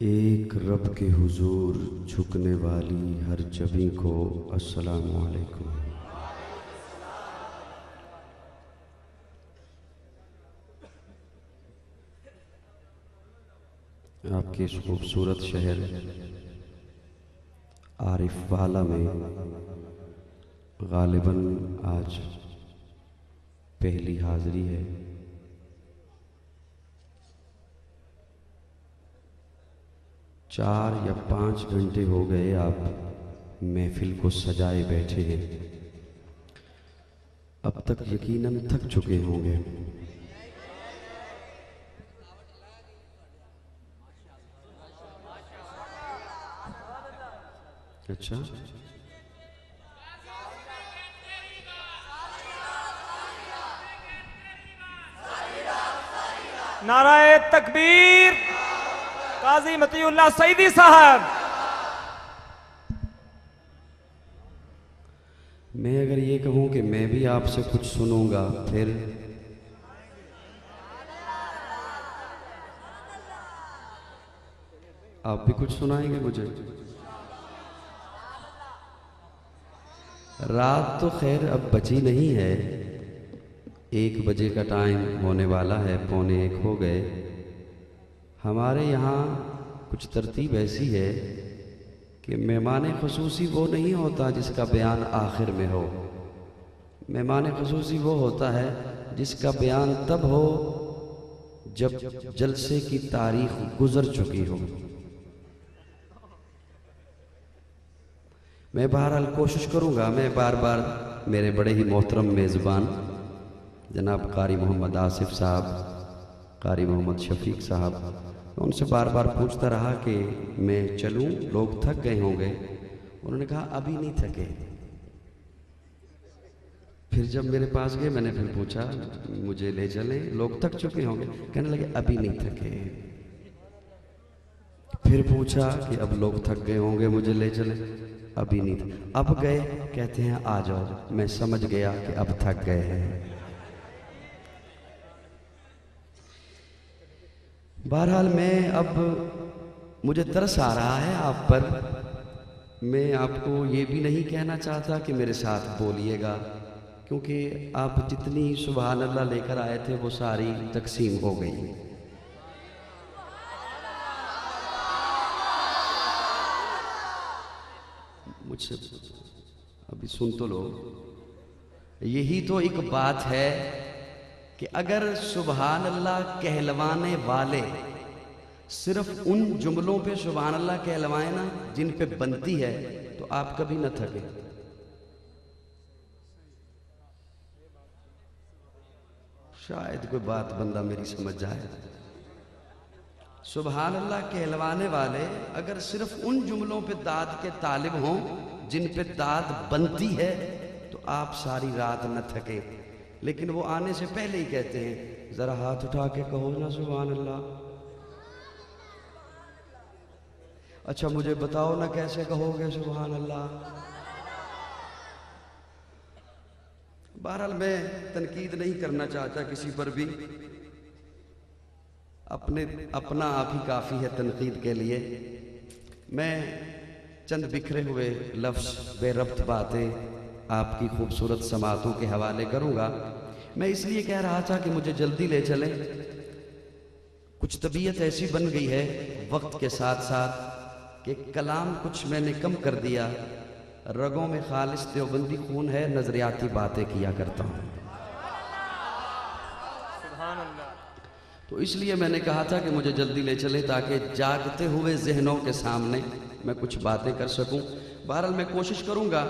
ایک رب کے حضور جھکنے والی ہر جبیں کو السلام علیکم۔ آپ کے اس خوبصورت شہر عارف والا میں غالباً آج پہلی حاضری ہے۔ چار یا 5 گھنٹے ہو گئے آپ محفل کو سجائے بیٹھے ہیں، اب تک یقیناً تھک چکے ہوں گے۔ اچھا، نعرہ تکبیر قاضی مطیع اللہ سعیدی صاحب۔ میں اگر یہ کہوں کہ میں بھی آپ سے کچھ سنوں گا، پھر آپ بھی کچھ سنائیں گے مجھے؟ رات تو خیر اب بچی نہیں ہے، 1 بجے کا ٹائم ہونے والا ہے، 1:45 ہو گئے۔ ہمارے یہاں کچھ ترتیب ایسی ہے کہ مہمان خصوصی وہ نہیں ہوتا جس کا بیان آخر میں ہو، مہمان خصوصی وہ ہوتا ہے جس کا بیان تب ہو جب جلسے کی تاریخ گزر چکی ہو۔ میں بہرحال کوشش کروں گا، میں بار بار میرے بڑے ہی محترم میزبان جناب قاری محمد آصف صاحب، قاری محمد شفیق صاحب، میں ان سے بار بار پوچھتا رہا کہ میں چلوں، لوگ تھک گئے ہوں گے۔ انہوں نے کہا ابھی نہیں تھکے۔ پھر جب میرے پاس گئے میں نے پھر پوچھا مجھے لے چلیں، لوگ تھک چکے ہوں گے، کہنے لگے ابھی نہیں تھکے۔ پھر پوچھا کہ اب لوگ تھک گئے ہوں گے، مجھے لے چلیں، ابھی نہیں تھکے۔ اب گئے، کہتے ہیں آ جاؤ، میں سمجھ گیا کہ اب تھک گئے ہیں۔ بہرحال میں اب مجھے ترس آ رہا ہے آپ پر، میں آپ کو یہ بھی نہیں کہنا چاہتا کہ میرے ساتھ بولیے گا، کیونکہ آپ جتنی سبحان اللہ لے کر آئے تھے وہ ساری تقسیم ہو گئی۔ مجھ سے ابھی سن تو لو، یہی تو ایک بات ہے کہ اگر سبحان اللہ کہلوانے والے صرف ان جملوں پہ سبحان اللہ کہلوائیں نا جن پہ بنتی ہے تو آپ کبھی نہ تھکے۔ شاید کوئی بات بندہ میری سمجھ جائے۔ سبحان اللہ کہلوانے والے اگر صرف ان جملوں پہ داد کے طالب ہوں جن پہ داد بنتی ہے تو آپ ساری رات نہ تھکے، لیکن وہ آنے سے پہلے ہی کہتے ہیں ذرا ہاتھ اٹھا کے کہو نا سبحان اللہ۔ اچھا مجھے بتاؤ نا کیسے کہو گے سبحان اللہ؟ بہرحال میں تنقید نہیں کرنا چاہتا کسی پر بھی، اپنا آپ ہی کافی ہے تنقید کے لیے۔ میں چند بکھرے ہوئے لفظ بے ربط باتیں آپ کی خوبصورت سماعتوں کے حوالے کروں گا۔ میں اس لیے کہہ رہا تھا کہ مجھے جلدی لے چلیں، کچھ طبیعت ایسی بن گئی ہے وقت کے ساتھ ساتھ کہ کلام کچھ میں نے کم کر دیا، رگوں میں خالص دیوبندی خون ہے، نظریاتی باتیں کیا کرتا ہوں۔ سبحان اللہ۔ تو اس لیے میں نے کہا تھا کہ مجھے جلدی لے چلے تاکہ جاگتے ہوئے ذہنوں کے سامنے میں کچھ باتیں کر سکوں۔ بہرحال میں کوشش کروں گا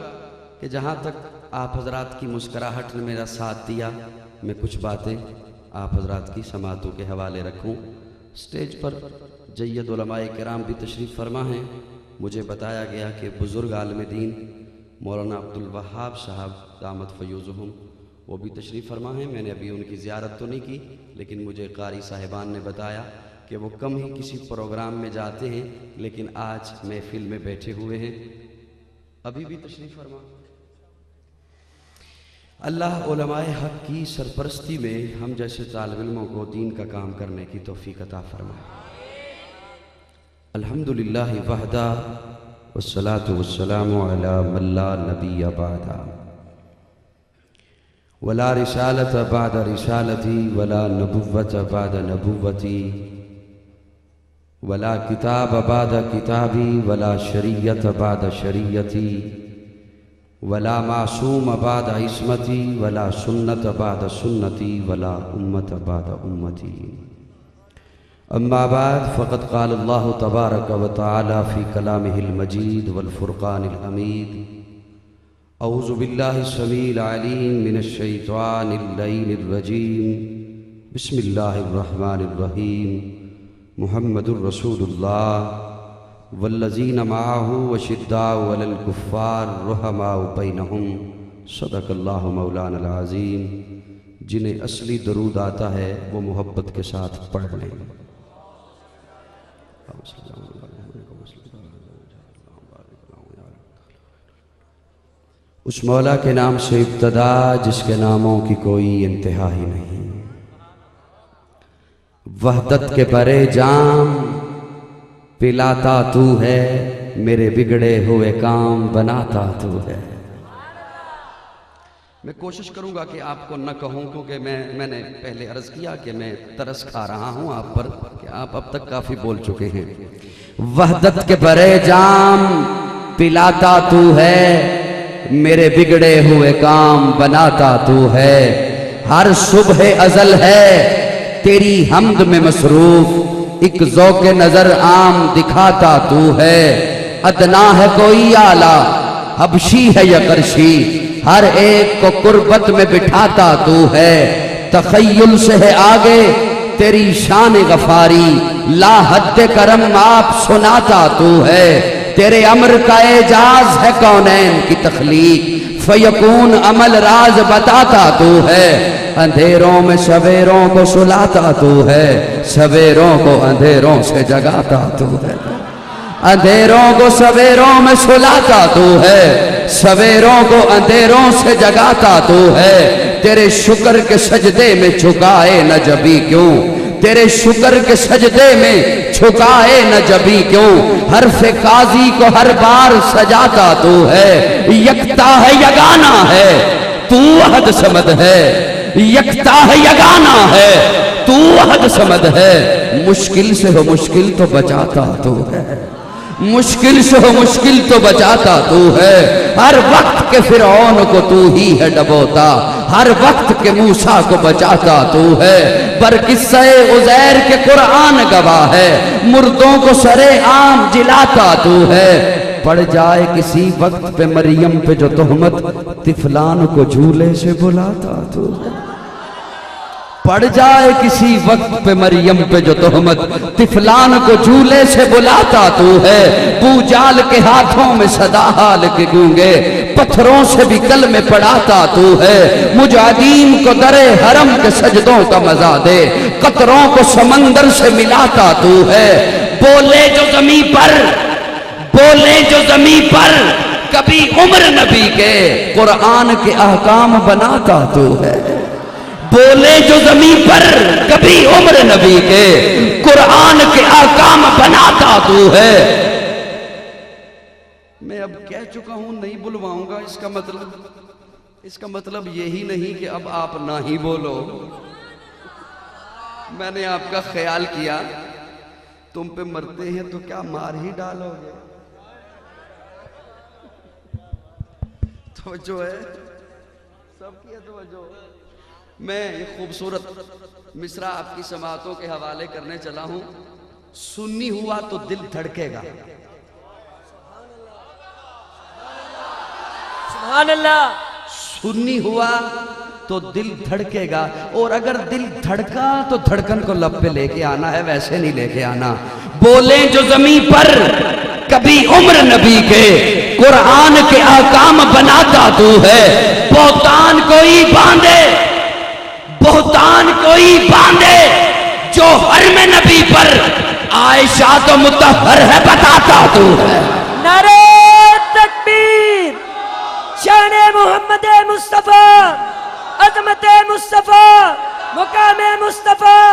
کہ جہاں تک آپ حضرات کی مسکراہٹ نے میرا ساتھ دیا میں کچھ باتیں آپ حضرات کی سماعتوں کے حوالے رکھوں۔ سٹیج پر جید علماء کرام بھی تشریف فرما ہیں۔ مجھے بتایا گیا کہ بزرگ عالم دین مولانا عبدالوہاب صاحب دامت فیوزہم وہ بھی تشریف فرما ہیں۔ میں نے ابھی ان کی زیارت تو نہیں کی، لیکن مجھے قاری صاحبان نے بتایا کہ وہ کم ہی کسی پروگرام میں جاتے ہیں، لیکن آج محفل میں بیٹھے ہوئے ہیں، ابھی بھی تشریف فرما۔ اللہ علماء حق کی سرپرستی میں ہم جیسے طالب علموں کو دین کا کام کرنے کی توفیق عطا فرمائے۔ الحمدللہ وحدہ والصلاة والسلام علی من لا نبی بعدہ ولا رسالة بعد رسالتی ولا نبوة بعد نبوتی ولا کتاب بعد کتابی ولا شریعت بعد شریعتی ولا معصوم بعد عصمتی ولا سنت بعد سنتی ولا امت بعد امتی اما بعد فقد قال اللہ تبارک و تعالی فی کلامہ المجید والفرقان الحمید اعوذ باللہ السمیع العلیم من الشیطان اللعین الرجیم بسم اللہ الرحمن الرحیم محمد الرسول اللہ والذین معہ وشداء علی الکفار رحماء بینہم صدق اللہ مولانا العظیم. جنہیں اصلی درود آتا ہے وہ محبت کے ساتھ پڑھ لیں. اس مولا کے نام سے ابتدا جس کے ناموں کی کوئی انتہا ہی نہیں. وحدت کے برے جام پلاتا تو ہے, میرے بگڑے ہوئے کام بناتا تو ہے. میں کوشش کروں گا کہ آپ کو نہ کہوں, کیونکہ میں نے پہلے عرض کیا کہ میں ترس کھا رہا ہوں آپ پر کہ آپ اب تک کافی بول چکے ہیں. وحدت کے برے جام پلاتا تو ہے, میرے بگڑے ہوئے کام بناتا تو ہے. ہر صبح ازل ہے تیری حمد میں مصروف, ایک ذوق نظر عام دکھاتا تو ہے. ادنا ہے کوئی اعلیٰ, حبشی ہے یا قرشی, ہر ایک کو قربت میں بٹھاتا تو ہے. تخیل سے ہے آگے تیری شان غفاری, لا حد کرم آپ سناتا تو ہے. تیرے امر کا اعجاز ہے کونین کی تخلیق, فیکون عمل راز بتاتا تو ہے. اندھیروں میں سویروں کو سلاتا تو ہے, سویروں کو اندھیروں سے جگاتا تو ہے. اندھیروں کو سویروں میں سلاتا تو ہے, سویروں کو اندھیروں سے جگاتا تو ہے. تیرے شکر کے سجدے میں جھکائے نہ جبی کیوں, تیرے شکر کے سجدے میں جھکائے نہ جبی کیوں. حرف قاضی کو ہر بار سجاتا تو ہے. یکتا ہے یگانا ہے تو احد صمد ہے, یکتا ہے یگانا ہے تو احد صمد ہے. مشکل سے ہو مشکل تو بچاتا تو ہے, مشکل سے ہو مشکل تو بچاتا تو ہے. ہر وقت کے فرعون کو تو ہی ہے ڈبوتا, ہر وقت کے موسیٰ کو بچاتا تو ہے. پر قصہ عزیر کے قرآن گواہ ہے, مردوں کو سرے عام جلاتا تو ہے. پڑ جائے کسی وقت پہ مریم پہ جو تہمت, طفلان کو جھولے سے بلاتا تو ہے. پڑ جائے کسی وقت پہ مریم پہ جو تہمت, طفلان کو جھولے سے بلاتا تو ہے. بو جال کے ہاتھوں میں صدا حال کے گونگے, پتھروں سے بھی کلمے پڑھاتا تو ہے. مجاہدین کو در حرم کے سجدوں کا مزہ دے, قطروں کو سمندر سے ملاتا تو ہے. بولے جو زمین پر, بولے جو زمین پر, کبھی عمر نبی کے قرآن کے احکام بناتا تو ہے. بولے جو زمین پر کبھی عمر نبی کے قرآن کے احکام بناتا تو ہے. میں اب کہہ چکا ہوں, نہیں بلواؤں گا. اس کا مطلب یہی نہیں کہ اب آپ نہ ہی بولو. میں نے آپ کا خیال کیا, تم پہ مرتے ہیں تو کیا مار ہی ڈالو گے. توجہ ہے سب کی توجہ. میں یہ خوبصورت مصرع آپ کی سماعتوں کے حوالے کرنے چلا ہوں. سنی ہوا تو دل دھڑکے گا. سبحان اللہ. سنی ہوا تو دل دھڑکے گا, اور اگر دل دھڑکا تو دھڑکن کو لب پہ لے کے آنا ہے, ویسے نہیں لے کے آنا. بولے جو زمین پر کبھی عمر نبی کے قرآن کے احکام بناتا تو ہے. بہتان کوئی باندھے, بہتان کوئی باندھے, جو حرم نبی پر عائشہ تو مطہر ہے بتاتا تو ہے. نعرہ تکبیر, شان محمد مصطفیٰ, عظمت مصطفیٰ, مقام مصطفیٰ.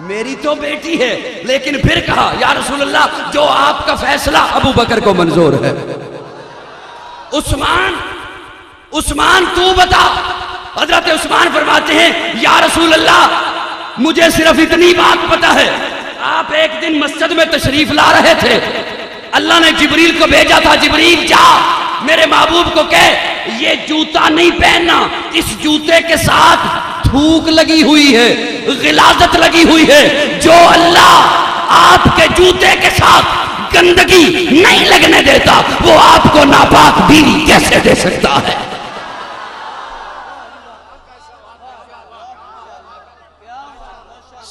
میری تو بیٹی ہے، لیکن پھر کہا یا رسول اللہ جو آپ کا فیصلہ ابو بکر کو منظور ہے۔ عثمان تو بتا۔ حضرت عثمان فرماتے ہیں یا رسول اللہ مجھے صرف اتنی بات پتا ہے، آپ ایک دن مسجد میں تشریف لا رہے تھے، اللہ نے جبریل کو بھیجا تھا، جبریل جا میرے محبوب کو کہہ یہ جوتا نہیں پہننا، اس جوتے کے ساتھ تھوک لگی ہوئی ہے، غلاظت لگی ہوئی ہے، جو اللہ آپ کے جوتے کے ساتھ گندگی نہیں لگنے دیتا وہ آپ کو ناپاک بیوی کیسے دے سکتا ہے؟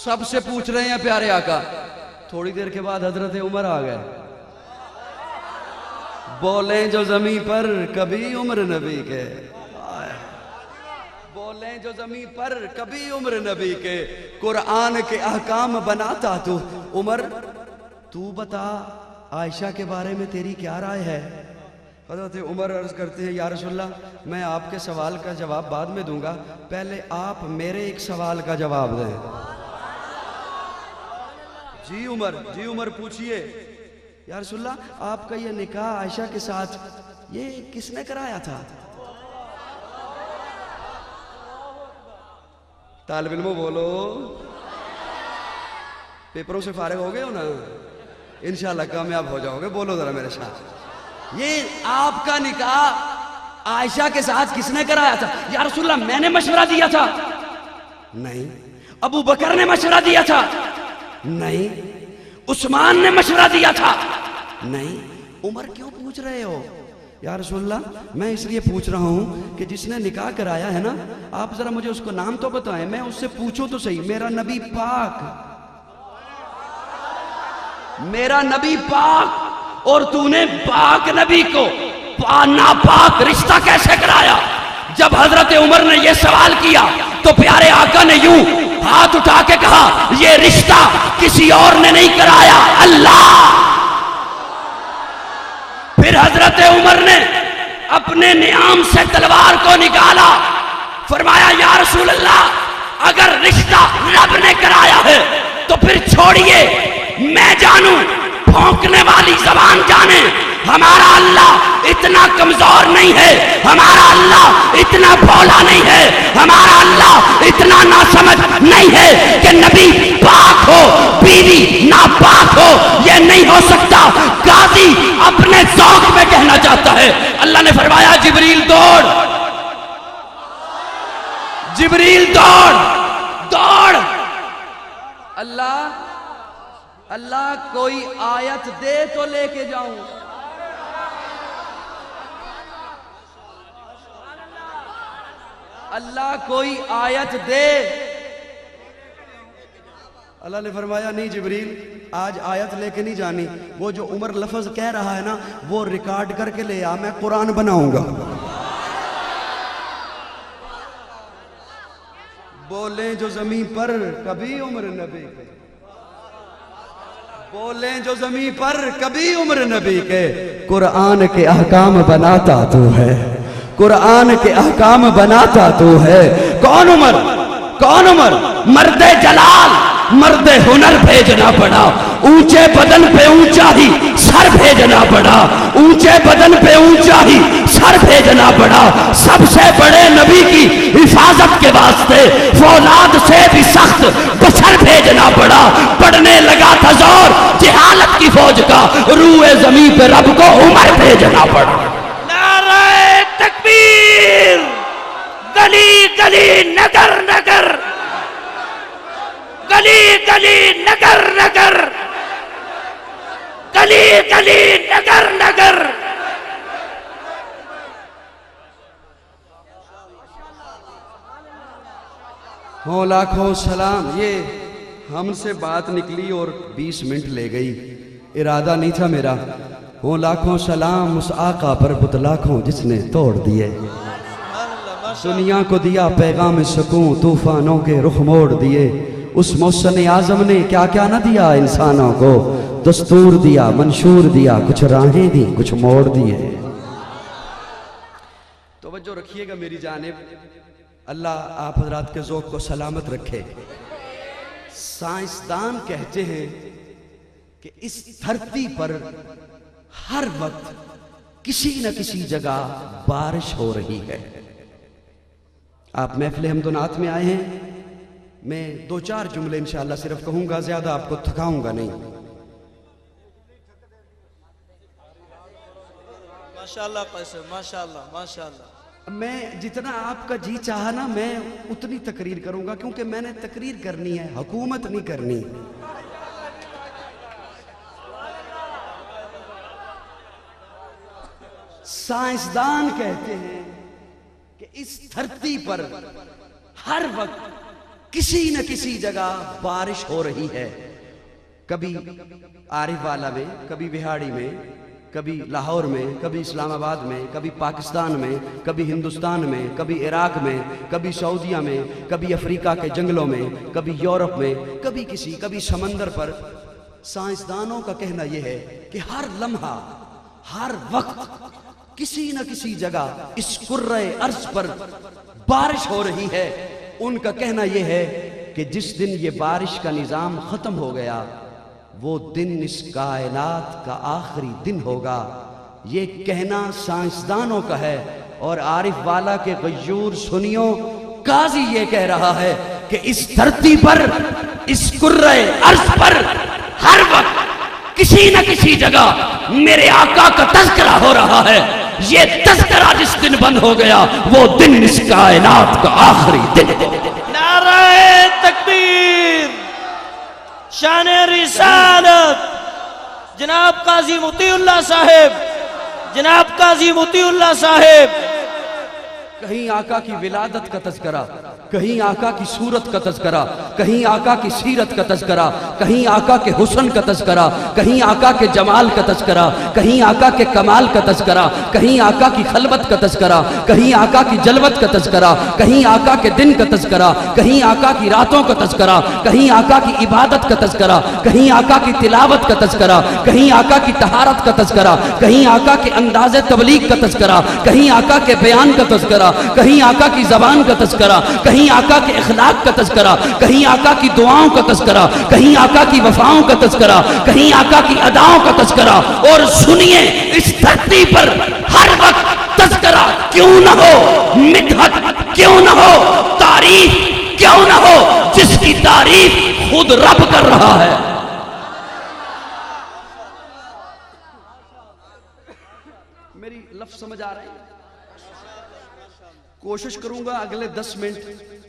سب سے پوچھ رہے ہیں پیارے آقا۔ تھوڑی دیر کے بعد حضرت عمر آ گئے، بولیں جو زمین پر کبھی عمر نبی کے، بولیں جو زمین پر کبھی عمر نبی کے، قرآن کے احکام بناتا تو عمر تو بتا عائشہ کے بارے میں تیری کیا رائے ہے؟ حضرت عمر عرض کرتے ہیں یا رسول اللہ میں آپ کے سوال کا جواب بعد میں دوں گا، پہلے آپ میرے ایک سوال کا جواب دیں۔ جی عمر پوچھئے۔ یا رسول اللہ آپ کا یہ نکاح عائشہ کے ساتھ یہ کس نے کرایا تھا؟ طالب علموں بولو، پیپروں سے فارغ ہو گئے ہو نا، انشاءاللہ کامیاب ہو جاؤ گے، بولو ذرا میرے ساتھ، یہ آپ کا نکاح عائشہ کے ساتھ کس نے کرایا تھا؟ یا رسول اللہ میں نے مشورہ دیا تھا؟ نہیں۔ ابو بکر نے مشورہ دیا تھا؟ نہیں۔ عثمان نے مشورہ دیا تھا؟ نہیں۔ عمر کیوں پوچھ رہے ہو؟ یا رسول اللہ میں اس لیے پوچھ رہا ہوں کہ جس نے نکاح کرایا ہے نا آپ ذرا مجھے اس کو نام تو بتائیں، میں اس سے پوچھوں تو صحیح، میرا نبی پاک، اور تو نے پاک نبی کو ناپاک رشتہ کیسے کرایا؟ جب حضرت عمر نے یہ سوال کیا تو پیارے آقا نے یوں ہاتھ اٹھا کے کہا یہ رشتہ کسی اور نے نہیں کرایا، اللہ۔ پھر حضرت عمر نے اپنے نیام سے تلوار کو نکالا، فرمایا یا رسول اللہ اگر رشتہ رب نے کرایا ہے تو پھر چھوڑیے میں جانوں، بھونکنے والی زبان جانے، ہمارا اللہ اتنا کمزور نہیں ہے، ہمارا اللہ اتنا بھولا نہیں ہے، ہمارا اللہ اتنا ناسمجھ نہیں ہے کہ نبی پاک ہو بیوی ناپاک ہو، یہ نہیں ہو سکتا۔ قاضی اپنے ذوق میں کہنا چاہتا ہے، اللہ نے فرمایا جبریل دوڑ، جبریل دوڑ دوڑ، اللہ کوئی آیت دے تو لے کے جاؤں۔ اللہ کوئی آیت دے۔ اللہ نے فرمایا نہیں جبریل آج آیت لے کے نہیں جانی، وہ جو عمر لفظ کہہ رہا ہے نا وہ ریکارڈ کر کے لے آ، میں قرآن بناؤں گا۔ بولیں جو زمین پر کبھی عمر نبی کے، بولیں جو زمین پر کبھی عمر نبی کے، قرآن کے احکام بناتا تو ہے، قرآن کے احکام بناتا تو ہے۔ کون عمر؟ کون عمر؟ مرد جلال، مرد ہنر بھیجنا پڑا، اونچے بدن پہ اونچا ہی سر بھیجنا پڑا، اونچے بدن پہ اونچا ہی سر بھیجنا پڑا، سب سے بڑے نبی کی حفاظت کے واسطے فولاد سے بھی سخت بچھر بھیجنا پڑا، پڑنے لگا تھا زور جہالت کی فوج کا، روئے زمین پہ رب کو عمر بھیجنا پڑا۔ نعرہ تکبیر، گلی گلی نگر نگر، گلی گلی نگر نگر، گلی گلی نگر نگر۔ ہو لاکھوں سلام۔ یہ ہم سے بات نکلی اور 20 منٹ لے گئی، ارادہ نہیں تھا میرا۔ ہو لاکھوں سلام اس آقا پر بت لاکھوں جس نے توڑ دیے، دنیا کو دیا پیغام سکون، طوفانوں کے رخ موڑ دیے، اس محسن اعظم نے کیا کیا نہ دیا انسانوں کو، دستور دیا، منشور دیا، کچھ راہیں دی، کچھ موڑ دیے۔ توجہ رکھیے گا میری جانب، اللہ آپ حضرات کے ذوق کو سلامت رکھے۔ سائنسدان کہتے ہیں کہ اس دھرتی پر ہر وقت کسی نہ کسی جگہ بارش ہو رہی ہے۔ آپ محفل حمد و نعت میں آئے ہیں، میں 2-4 جملے انشاءاللہ صرف کہوں گا، زیادہ آپ کو تھکاؤں گا نہیں۔ ماشاءاللہ قاسم، ماشاءاللہ ماشاءاللہ۔ میں جتنا آپ کا جی چاہا نا میں اتنی تقریر کروں گا، کیونکہ میں نے تقریر کرنی ہے، حکومت نہیں کرنی۔ سائنسدان کہتے ہیں کہ اس دھرتی پر ہر وقت کسی نہ کسی جگہ بارش ہو رہی ہے، کبھی عارف والا میں، کبھی بہاڑی میں، کبھی لاہور میں، کبھی اسلام آباد میں، کبھی پاکستان میں، کبھی ہندوستان میں، کبھی عراق میں، کبھی سعودیہ میں، کبھی افریقہ کے جنگلوں میں، کبھی یورپ میں، کبھی سمندر پر۔ سائنسدانوں کا کہنا یہ ہے کہ ہر لمحہ، ہر وقت کسی نہ کسی جگہ اس کرۂ ارض پر بارش ہو رہی ہے۔ ان کا کہنا یہ ہے کہ جس دن یہ بارش کا نظام ختم ہو گیا وہ دن اس کائنات کا آخری دن ہوگا۔ یہ کہنا سائنسدانوں کا ہے، اور عارف والا کے غیور سنیوں، قاضی یہ کہہ رہا ہے کہ اس دھرتی پر، اس کرۂ ارض پر ہر وقت کسی نہ کسی جگہ میرے آقا کا تذکرہ ہو رہا ہے۔ یہ تذکرہ جس دن بند ہو گیا وہ دن اس کائنات کا آخری دن ہوگا۔ نعرہ تکبیر، شان رسالت، جناب قاضی مطیع اللہ صاحب، جناب قاضی مطیع اللہ صاحب۔ کہیں آقا کی ولادت کا تذکرہ، کہیں آقا کی صورت کا تذکرہ، کہیں آقا کی سیرت کا تذکرہ، کہیں آقا کے حسن کا تذکرہ، کہیں آقا کے جمال کا تذکرہ، کہیں آقا کے کمال کا تذکرہ، کہیں آقا کی خلوت کا تذکرہ، کہیں آقا کی جلوت کا تذکرہ، کہیں آقا کے دن کا تذکرہ، کہیں آقا کی راتوں کا تذکرہ، کہیں آقا کی عبادت کا تذکرہ، کہیں آقا کی تلاوت کا تذکرہ، کہیں آقا کی طہارت کا تذکرہ، کہیں آقا کے انداز تبلیغ کا تذکرہ، کہیں آقا کے بیان کا تذکرہ، کہیں آقا کی زبان کا تذکرہ، کہیں آقا کے اخلاق کا تذکرہ، کہیں آقا کی دعاؤں کا تذکرہ، کہیں آقا کی وفاؤں کا تذکرہ، کہیں آقا کی اداؤں کا تذکرہ۔ اور سنیے، اس دھرتی پر ہر وقت تذکرہ کیوں نہ ہو، مدحت کیوں نہ ہو، تعریف کیوں نہ ہو، جس کی تعریف خود رب کر رہا ہے۔ میری لفظ سمجھ آ رہے ہیں؟ کوشش کروں گا اگلے 10 منٹ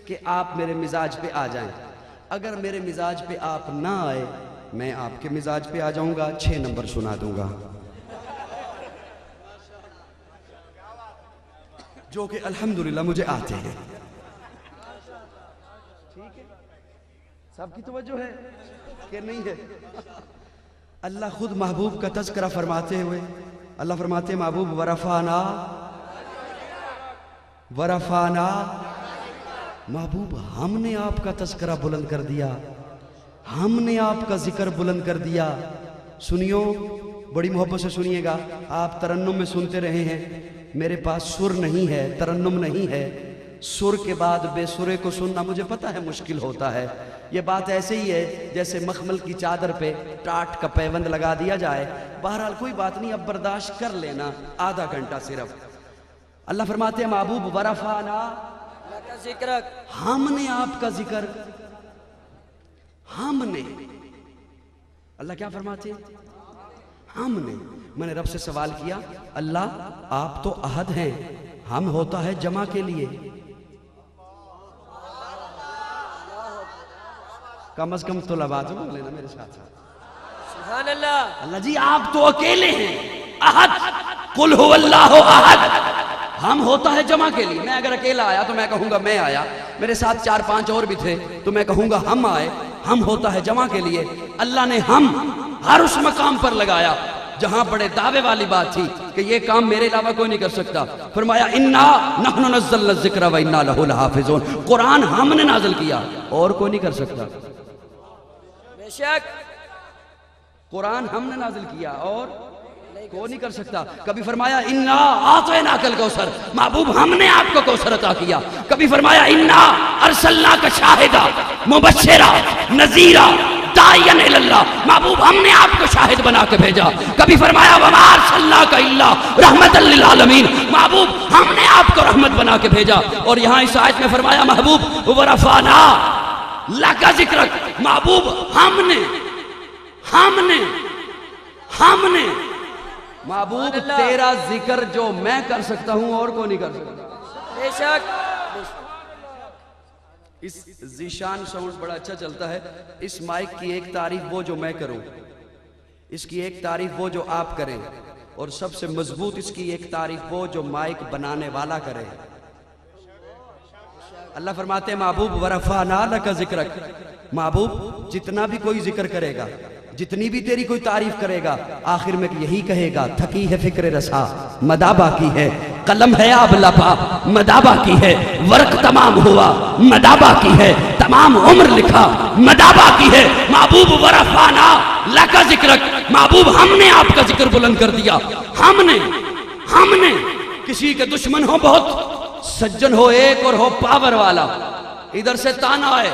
کہ آپ میرے مزاج پہ آ جائیں۔ اگر میرے مزاج پہ آپ نہ آئے، میں آپ کے مزاج پہ آ جاؤں گا، 6 نمبر سنا دوں گا، جو کہ الحمدللہ مجھے آتے ہیں۔ ٹھیک ہے، سب کی توجہ ہے کہ نہیں ہے؟ اللہ خود محبوب کا تذکرہ فرماتے ہوئے، اللہ فرماتے ہیں محبوب ورفانا، محبوب ہم نے آپ کا تذکرہ بلند کر دیا، ہم نے آپ کا ذکر بلند کر دیا۔ سنیو، بڑی محبت سے سنیے گا، آپ ترنم میں سنتے رہے ہیں، میرے پاس سر نہیں ہے، ترنم نہیں ہے، سر کے بعد بے سرے کو سننا مجھے پتا ہے مشکل ہوتا ہے۔ یہ بات ایسے ہی ہے جیسے مخمل کی چادر پہ ٹاٹ کا پیوند لگا دیا جائے۔ بہرحال کوئی بات نہیں، اب برداشت کر لینا، آدھا گھنٹہ صرف۔ اللہ فرماتے ہیں محبوب ورفانا، ہم نے آپ کا ذکر، ہم نے، اللہ کیا فرماتے ہیں؟ ہم نے۔ میں نے رب سے سوال کیا، اللہ آپ تو احد ہیں، ہم ہوتا ہے جمع کے لیے، کم از کم تو لباتوں بولے نا میرے ساتھ۔ سبحان اللہ۔ اللہ جی آپ تو اکیلے ہیں، احد، قل هو اللہ احد، ہم ہوتا ہے جمع کے لیے۔ میں اگر اکیلا آیا تو میں کہوں گا میں آیا، میرے ساتھ 4-5 اور بھی تھے تو میں کہوں گا ہم آئے، ہم ہوتا ہے جمع کے لیے۔ اللہ نے ہم ہر اس مقام پر لگایا جہاں بڑے دعوے والی بات تھی کہ یہ کام میرے علاوہ کوئی نہیں کر سکتا۔ فرمایا انا نحن نزلنا الذکر و انا لہ لحافظون، قرآن ہم نے نازل کیا، اور کوئی نہیں کر سکتا۔ بے شک قرآن ہم نے نازل کیا اور کوئی نہیں کر سکتا. کبھی فرمایا انا اعطیناک الکوثر، محبوب ہم نے آپ کو کوثر عطا کیا. کبھی فرمایا انا ارسلناک شاہدا مبشرا نذیرا داعیا الی اللہ، محبوب ہم نے آپ کو شاہد بنا کے بھیجا. کبھی فرمایا وما ارسلناک الا رحمتا للعالمین، محبوب ہم نے آپ کو رحمت بنا کے بھیجا. اور یہاں اس آیت میں فرمایا محبوب ورفعنا لک ذکرک، محبوب ہم نے محبوب تیرا ذکر جو میں کر سکتا ہوں اور کو نہیں کر سکتا. بے شک اس ذیشان ساؤنڈ بڑا اچھا چلتا ہے. اس مائک کی ایک تعریف وہ جو میں کروں، اس کی ایک تعریف وہ جو آپ کریں، اور سب سے مضبوط اس کی ایک تعریف وہ جو مائک بنانے والا کرے. اللہ فرماتے ہیں محبوب ورفعنا لک ذکرک، محبوب جتنا بھی کوئی ذکر کرے گا، جتنی بھی تیری کوئی تعریف کرے گا، آخر میں یہی کہے گا تھکی ہے فکر رسا مدہ باقی ہے، قلم ہے اب لپا مدہ باقی ہے، ورق تمام ہوا مدہ باقی ہے، تمام عمر لکھا مدہ باقی ہے. محبوب ورفعنا لک ذکرک، محبوب ہم نے آپ کا ذکر بلند کر دیا. ہم نے کسی کے دشمن ہو بہت، سجن ہو ایک اور ہو پاور والا، ادھر سے تانا آئے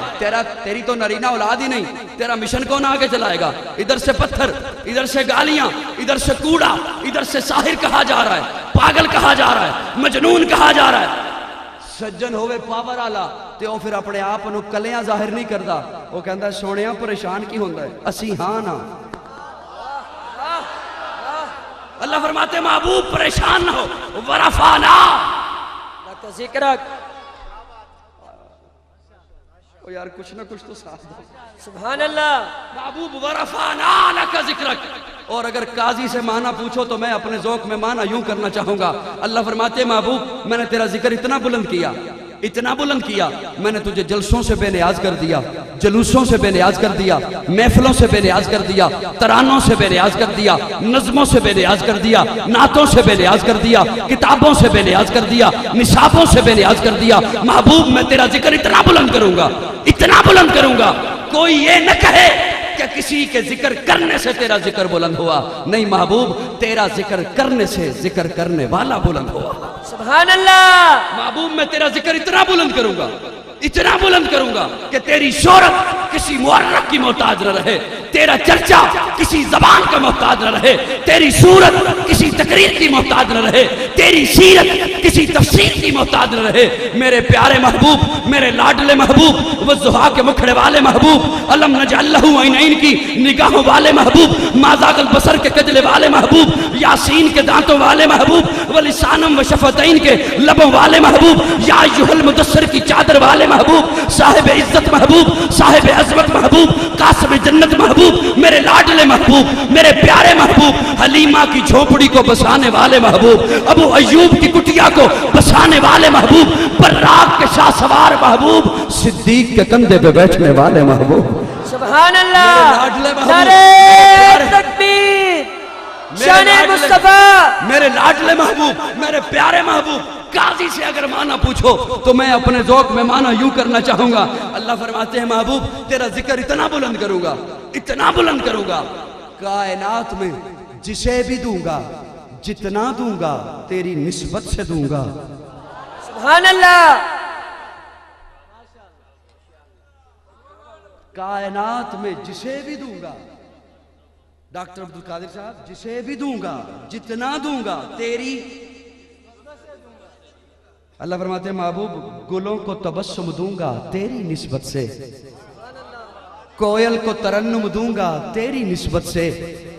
تیری تو نرینہ اولاد ہی نہیں، تیرا مشن کون آگے چلائے گا؟ ادھر سے پتھر، ادھر سے گالیاں، ادھر سے کوڑا، ادھر سے ساحر کہا جا رہا ہے، پاگل کہا جا رہا ہے، مجنون کہا جا رہا ہے. سجن ہوئے پاور آلا تے وہ پھر اپنے آپ نو کلیاں ظاہر نہیں کردا، وہ کہندا ہے سونیاں پریشان کی ہوندا ہے، اسی ہاں نا. اللہ فرماتے محبوب پریشان نہ ہو، ورفعنا لک ذکرک. یار کچھ نہ کچھ تو ساتھ دو. سبحان اللہ. محبوب ورفعنا لک ذکرک. اور اگر قاضی سے معنی پوچھو تو میں اپنے ذوق میں معنی یوں کرنا چاہوں گا. اللہ فرماتے ہیں محبوب میں نے تیرا ذکر اتنا بلند کیا، میں نے تجھے جلسوں سے بے نیاز کر دیا، جلوسوں سے بے نیاز کر دیا، محفلوں سے بے نیاز کر دیا، ترانوں سے بے نیاز کر دیا، نظموں سے بے نیاز کر دیا، نعتوں سے بے نیاز کر دیا، کتابوں سے بے نیاز کر دیا، نصابوں سے بے نیاز کر دیا. محبوب میں تیرا ذکر اتنا بلند کروں گا کوئی یہ نہ کہے کہ کسی کے ذکر کرنے سے تیرا ذکر بلند ہوا. نہیں محبوب، تیرا ذکر کرنے سے ذکر کرنے والا بلند ہوا. سبحان اللہ. محبوب میں تیرا ذکر اتنا بلند کروں گا کہ تیری شہرت کسی مورخ کی محتاج نہ رہے، تیرا چرچا کسی زبان کا محتاج نہ رہے، تیری صورت کسی تقریر کی محتاج نہ رہے، تیری سیرت کسی تفسیر کی محتاج نہ رہے. میرے پیارے محبوب، میرے لاڈلے محبوب، والضحیٰ کے مکھڑے والے محبوب، علم نجعل لہ عینین کی نگاہوں والے محبوب، ما ذاق البصر کے کجلے والے محبوب، یاسین کے دانتوں والے محبوب، ولسانم و شفتین کے لبوں والے محبوب، یا ایھا المدثر کی چادر والے محبوب، صاحب عزت محبوب، صاحب عظمت محبوب، قاسم جنت محبوب، میرے لاڈلے محبوب، میرے پیارے محبوب، حلیمہ کی جھونپڑی کو بسانے والے محبوب، ابو ایوب کی کٹیا کو بسانے والے محبوب، براق کے شاہ سوار محبوب، صدیق کے کندھے پہ بیٹھنے والے محبوب. سبحان اللہ. لاڈلے محبوب، نعرہ تکبیر، شان مصطفیٰ. میرے لاڈلے محبوب، میرے پیارے محبوب. قاضی سے اگر معنی پوچھو تو میں اپنے ذوق میں معنی یوں کرنا چاہوں گا. اللہ فرماتے ہیں محبوب تیرا ذکر اتنا بلند کروں گا کائنات میں جسے بھی دوں گا، جتنا دوں گا تیری نسبت سے دوں گا. سبحان اللہ. کائنات میں جسے بھی دوں گا، ڈاکٹر عبدالقادر صاحب، جسے بھی دوں گا، جتنا دوں گا تیری. اللہ فرماتے ہیں محبوب گلوں کو تبسم دوں گا تیری نسبت سے، کوئل کو ترنم دوں گا تیری نسبت سے،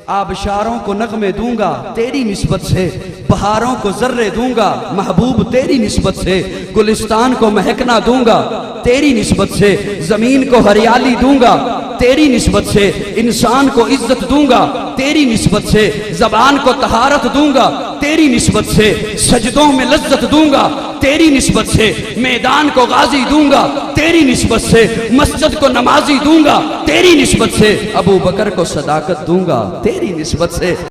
آبشاروں کو نغمے دوں گا تیری نسبت سے، بہاروں کو ذرے دوں گا محبوب تیری نسبت سے، گلستان کو مہکنا دوں گا تیری نسبت سے، زمین کو ہریالی دوں گا تیری نسبت سے، انسان کو عزت دوں گا تیری نسبت سے، زبان کو طہارت دوں گا تیری نسبت سے، سجدوں میں لذت دوں گا تیری نسبت سے، میدان کو غازی دوں گا تیری نسبت سے، مسجد کو نمازی دوں گا تیری نسبت سے، ابو بکر کو صداقت دوں گا تیری نسبت سے.